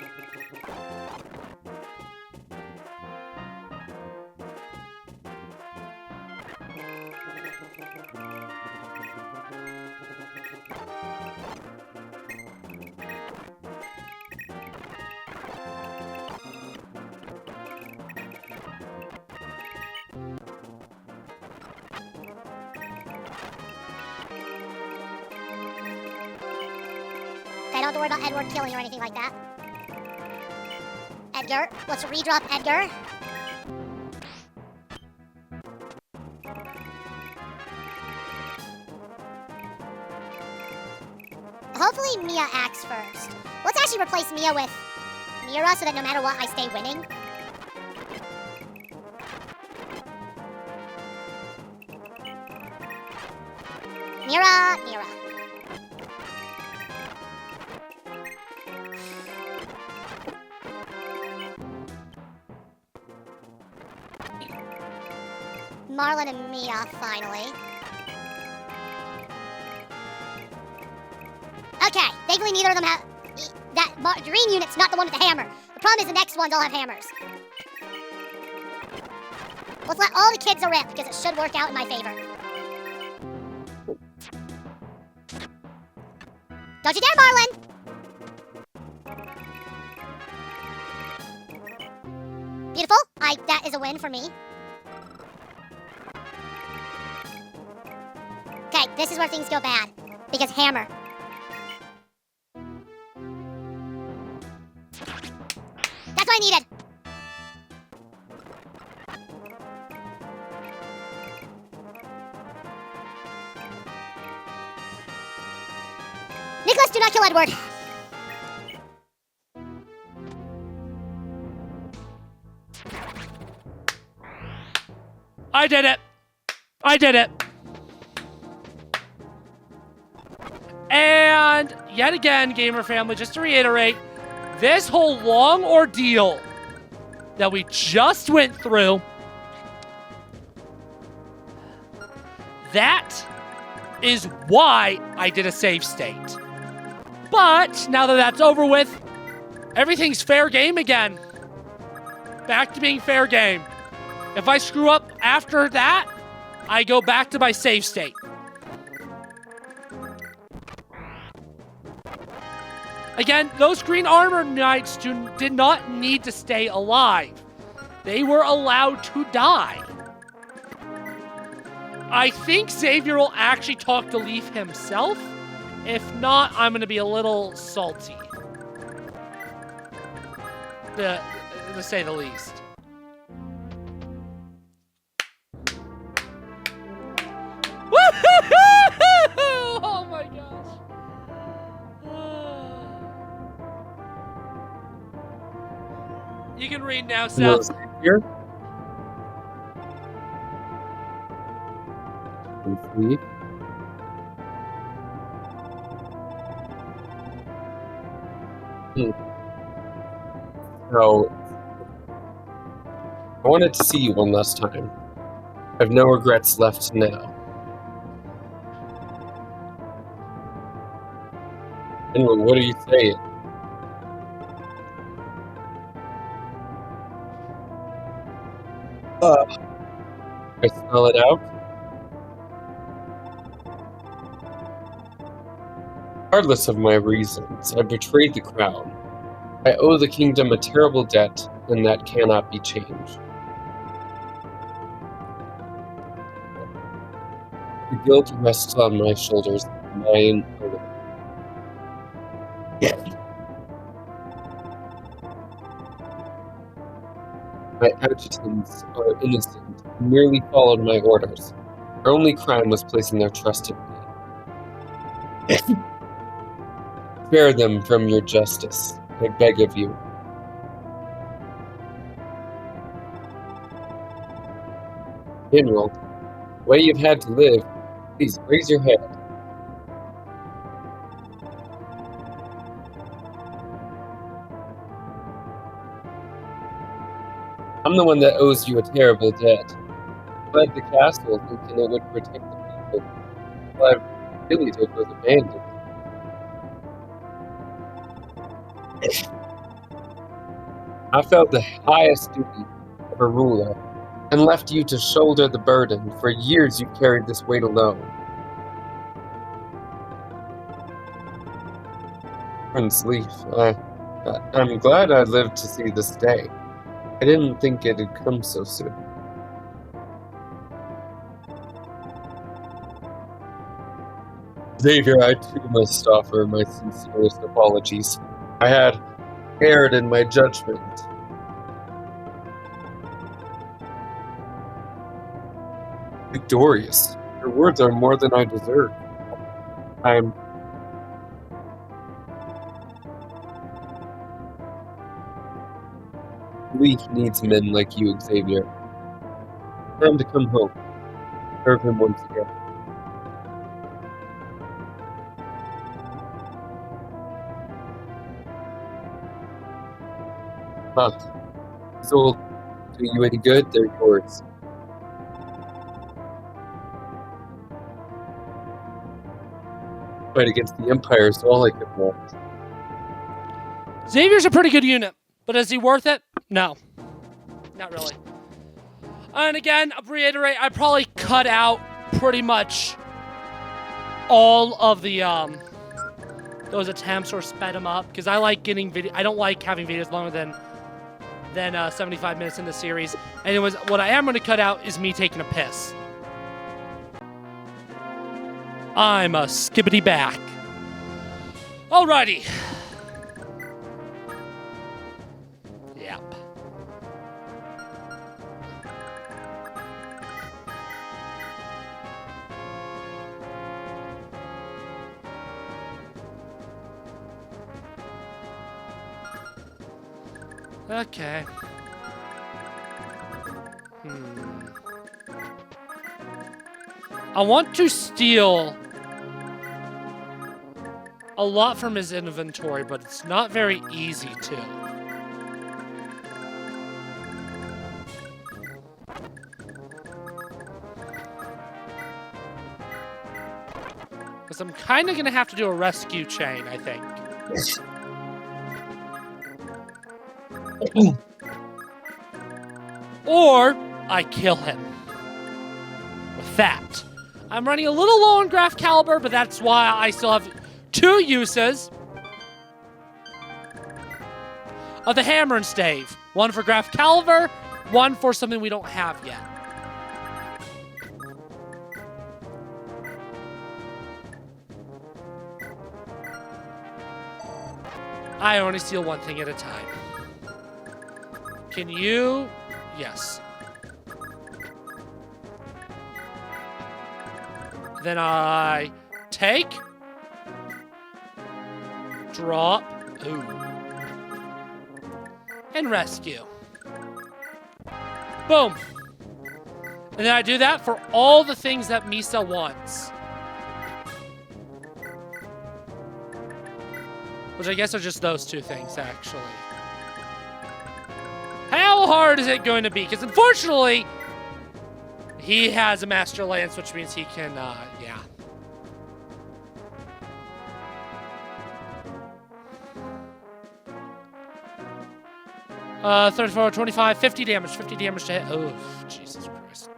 S5: Okay, don't have to worry about Edward killing or anything like that. Edgar. Let's redrop Edgar. Hopefully Mia acts first. Let's actually replace Mia with Mira so that no matter what, I stay winning. Mira. Marlon and Mia, finally. Okay, thankfully neither of them have... That green unit's not the one with the hammer. The problem is the next ones all have hammers. Let's let all the kids a rip, because it should work out in my favor. Don't you dare, Marlon! Beautiful. That is a win for me. Okay, this is where things go bad. Because hammer. That's what I needed. Nicholas, do not kill Edward.
S1: I did it. And yet again, gamer family, just to reiterate, this whole long ordeal that we just went through, that is why I did a save state. But now that that's over with, everything's fair game again. Back to being fair game. If I screw up after that, I go back to my save state. Again, those green armor knights did not need to stay alive. They were allowed to die. I think Xavier will actually talk to Leif himself. If not, I'm going to be a little salty. To say the least. Oh my gosh. You can read now, Seth.
S2: Here. So, I wanted to see you one last time. I have no regrets left now. Anyway, what are you saying? I spell it out. Regardless of my reasons, I betrayed the crown. I owe the kingdom a terrible debt, and that cannot be changed. The guilt rests on my shoulders, mine alone. My adjutants are innocent, and merely followed my orders. Their only crime was placing their trust in me. Spare them from your justice, I beg of you. General, the way you've had to live, please raise your head. I'm the one that owes you a terrible debt. I fled the castle thinking it would protect the people. What I really did was abandon. I felt the highest duty of a ruler and left you to shoulder the burden. For years you carried this weight alone. Prince Leif, I'm glad I lived to see this day. I didn't think it'd come so soon. Xavier, I too must offer my sincerest apologies. I had erred in my judgment. Victorious, your words are more than I deserve. Leif needs men like you, Xavier. Time to come home. Serve him once again. Huh. These old do you any good, they're yours. Fight against the Empire is all I could want.
S1: Xavier's a pretty good unit, but is he worth it? No. Not really. And again, I'll reiterate, I probably cut out pretty much all of the those attempts or sped them up because I like getting video. I don't like having videos longer than 75 minutes in the series. Anyways, what I am going to cut out is me taking a piss. I'm a skibbity back. Alrighty. Yep. Okay. I want to steal a lot from his inventory, but it's not very easy to. Because I'm kind of going to have to do a rescue chain, I think. Or I kill him. With that. I'm running a little low on Graph Caliber, but that's why I still have 2 uses of the hammer and stave. 1 for Graph Caliber, 1 for something we don't have yet. I only steal 1 thing at a time. Can you? Yes. Then I take, drop, ooh, and rescue. Boom. And then I do that for all the things that Misa wants. Which I guess are just those 2 things, actually. How hard is it going to be? Because unfortunately, he has a Master Lance, which means he can, yeah. Uh, 34, 25, 50 damage. 50 damage to hit. Oh, Jesus Christ.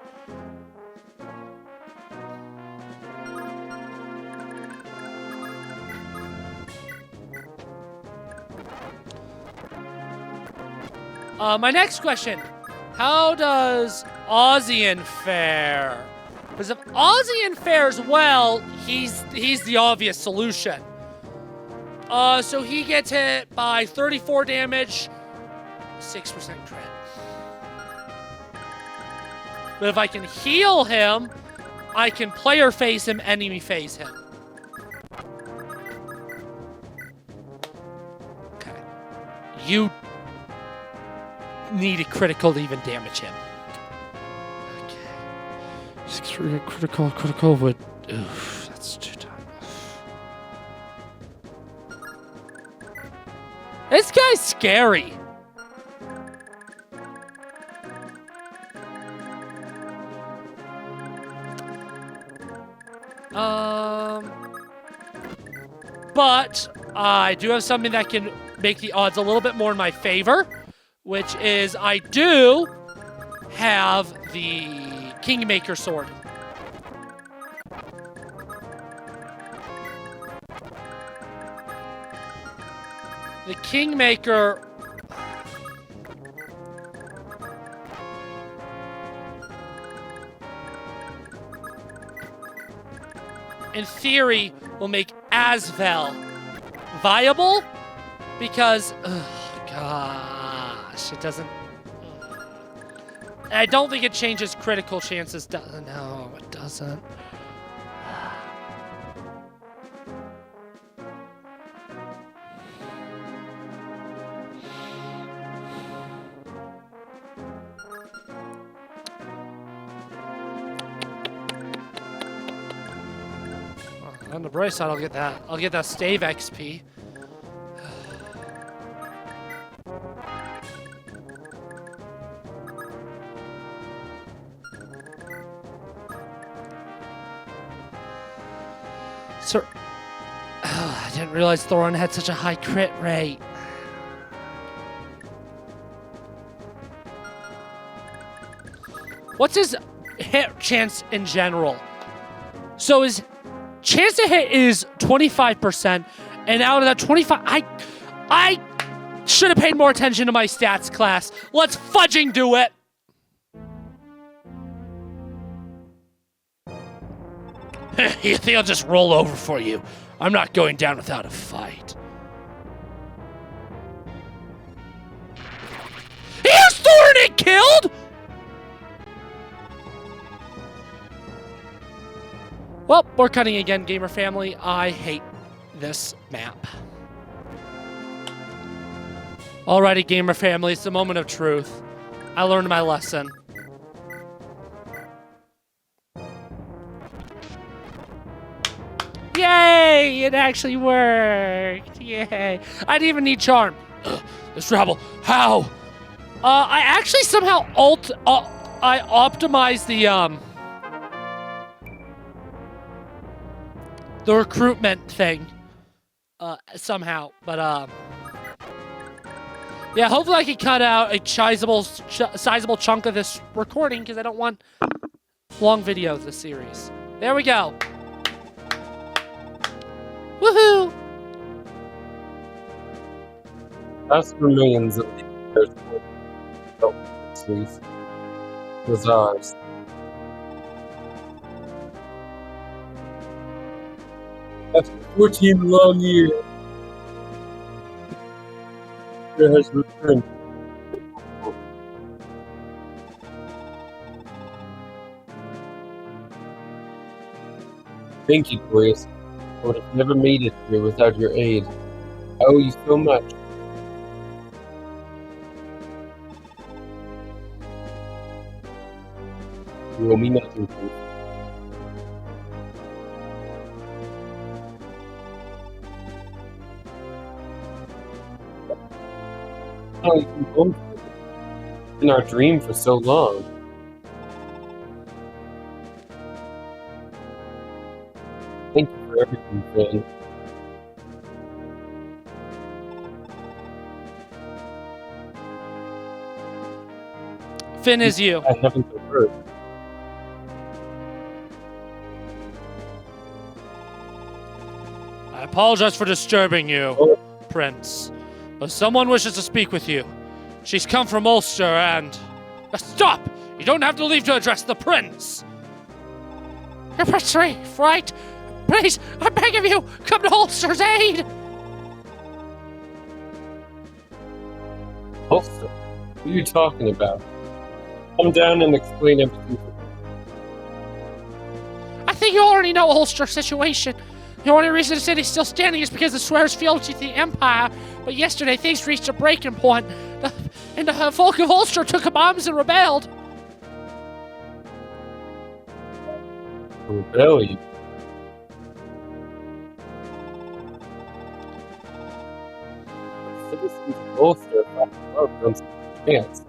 S1: My next question. How does Ozian fare? Because if Ozian fares well, he's the obvious solution. So he gets hit by 34 damage, 6% crit. But if I can heal him, I can player phase him, enemy phase him. Okay. You need a critical to even damage him. Okay. Critical would... Oof, that's too tough. This guy's scary. But I do have something that can make the odds a little bit more in my favor, which is I do have the Kingmaker sword. The Kingmaker in theory will make Asvel viable because gosh, it doesn't. I don't think it changes critical chances. No, it doesn't. On the bright side, I'll get that. I'll get that stave XP. Sir, I didn't realize Thorin had such a high crit rate. What's his hit chance in general? So his chance to hit is 25%, and out of that 25, I should have paid more attention to my stats class. Let's fudging do it. You think I'll just roll over for you? I'm not going down without a fight. Is Thorin killed? Well, we're cutting again, gamer family. I hate this map. Alrighty, gamer family, it's the moment of truth. I learned my lesson. Yay! It actually worked. Yay! I didn't even need charm. This rabble. How? I actually somehow I optimized the recruitment thing. Somehow, but yeah. Hopefully, I can cut out a sizable chunk of this recording because I don't want long videos this series. There we go. Woohoo!
S2: Last remains of the Prince Leif was ours. After 14 long years, it has returned. Thank you, Glorious. I would have never made it here without your aid. I owe you so much. You owe me nothing, Prince. How you can home in our dream for so long. Thank you for everything, Finn.
S1: Finn is you.
S2: I haven't heard.
S1: I apologize for disturbing you, Prince. But someone wishes to speak with you. She's come from Ulster and... Stop! You don't have to leave to address the Prince! You're Prince Leif, right? Please, I beg of you, come to Ulster's aid!
S2: Ulster? What are you talking about? Come down and explain everything.
S1: I think you already know Ulster's situation. The only reason the city's still standing is because the swears fealty to the Empire. But yesterday, things reached a breaking point, and the folk of Ulster took up arms and rebelled.
S2: Rebellion? The citizens of Ulster fought love on some chance.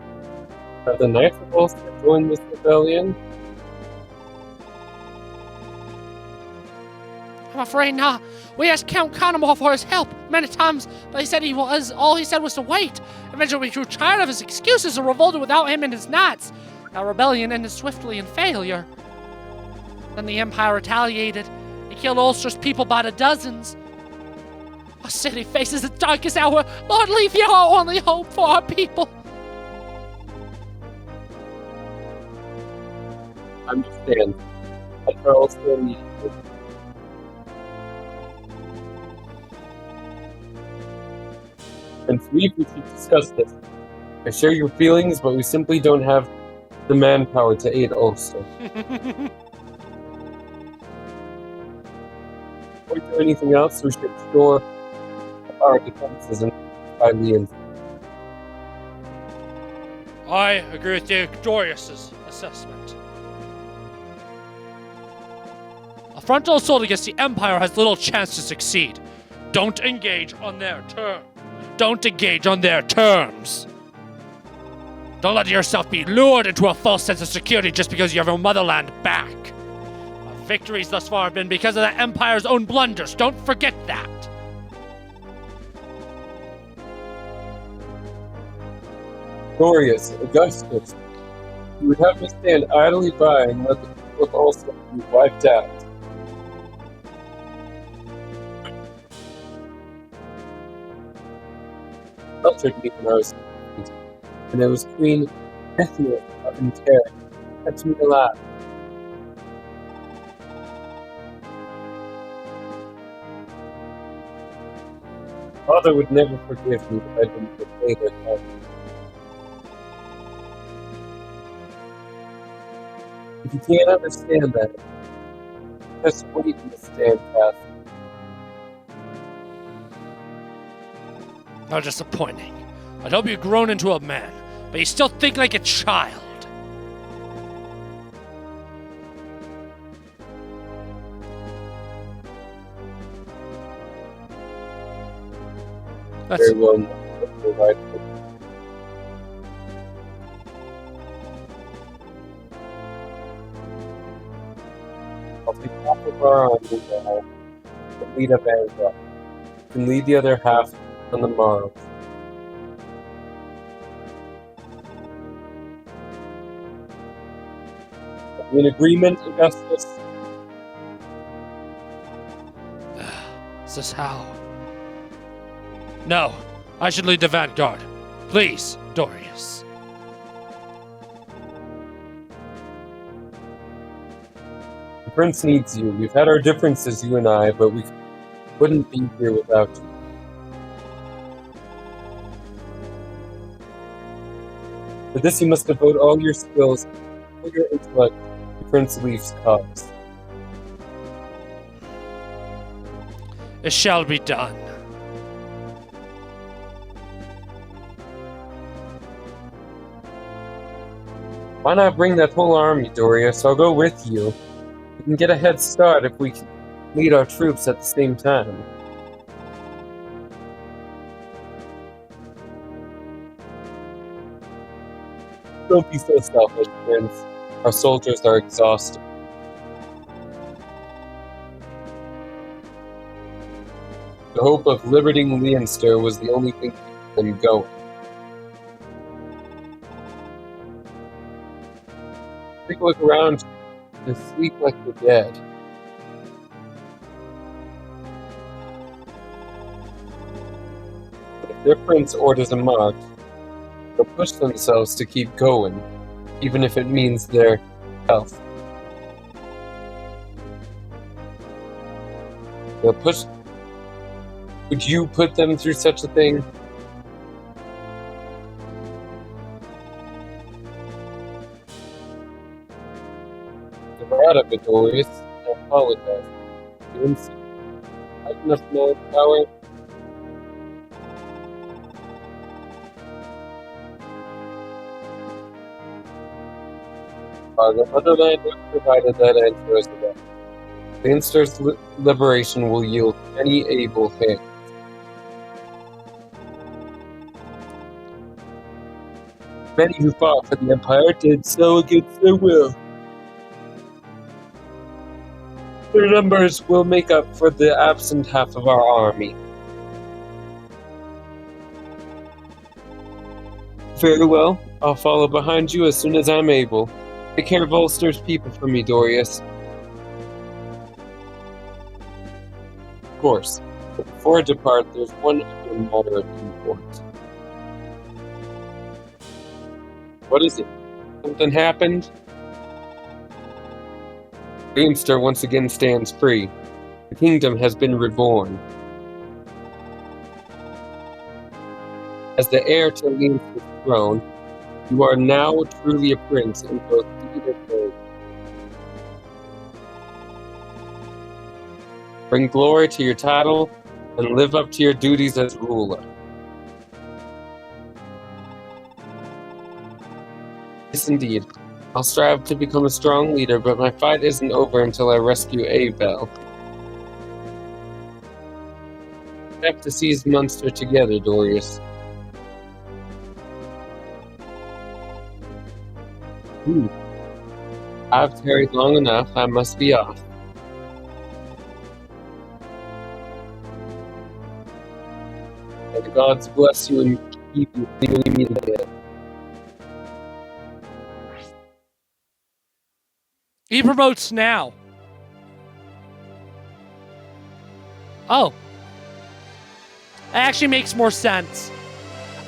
S2: Have the Knights of Ulster joined this rebellion?
S1: I'm afraid not. We asked Count Connemore for his help many times, but he said all he said was to wait. Eventually we grew tired of his excuses and revolted without him and his knights. Our rebellion ended swiftly in failure. Then the Empire retaliated. It killed Ulster's people by the dozens. Our city faces the darkest hour. Lord Leif, you're our only hope for our people.
S2: I understand. But for Ulster immediately. And Leif, we should discuss this. I share your feelings, but we simply don't have the manpower to aid Ulster. Before we do anything else, we should shore our defenses and by Leonster.
S1: I agree with Dorius's assessment. A frontal assault against the Empire has little chance to succeed. Don't engage on their terms. Don't engage on their terms. Don't let yourself be lured into a false sense of security just because you have your motherland back. Our victories thus far have been because of the Empire's own blunders. Don't forget that.
S6: Glorious, Augustus, you would have me stand idly by and let the people of Ulster be wiped out. Sheltered me when I was infant, and it was Queen Ethnia of Terra kept me alive. Father would never forgive me if I didn't betray their father. If you can't understand that, just wait and stand fast.
S1: How disappointing. I'd hope you've grown into a man, but you still think like a child. That's
S6: Very well, you're right. I'll take half of our army now and lead a vanguard, and lead the other half on the morrow. Are we in agreement, Augustus?
S1: Is this how? No, I should lead the vanguard. Please, Dorius.
S6: The prince needs you. We've had our differences, you and I, but we wouldn't be here without you. For this, you must devote all your skills, all your intellect to Prince Leif's cause.
S1: It shall be done.
S6: Why not bring that whole army, Dorius? I'll go with you. We can get a head start if we can lead our troops at the same time. Don't be so selfish, Prince. Our soldiers are exhausted. The hope of liberating Leonster was the only thing keeping them going. Take a look around and sleep like the dead. But if their prince orders a march, they'll push themselves to keep going, even if it means their health. They'll push. Would you put them through such a thing? You're out of it, Dorius. I apologize. You didn't see. I have enough manpower. The motherland provided that answer as well. Leonster's liberation will yield many able hands. Many who fought for the Empire did so against their will. Their numbers will make up for the absent half of our army. Very well, I'll follow behind you as soon as I'm able. Take care of Ulster's people for me, Dorius. Of course, but before I depart, there's one other matter of import. What is it? Something happened? Leonster once again stands free. The kingdom has been reborn. As the heir to Leonster's throne, you are now truly a prince in both deed and word. Bring glory to your title and live up to your duties as ruler. Yes, indeed. I'll strive to become a strong leader, but my fight isn't over until I rescue Abel. We have to seize Munster together, Dorius. I've tarried long enough, I must be off. May the gods bless you and keep you leaving me today.
S1: He promotes now. Oh. That actually makes more sense.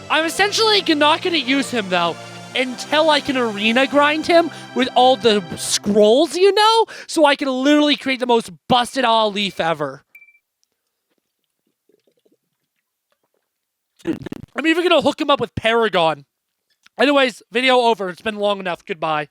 S1: I'm essentially not going to use him, though, until I can arena grind him with all the scrolls, you know? So I can literally create the most busted all Leif ever. I'm even going to hook him up with Paragon. Anyways, video over. It's been long enough. Goodbye.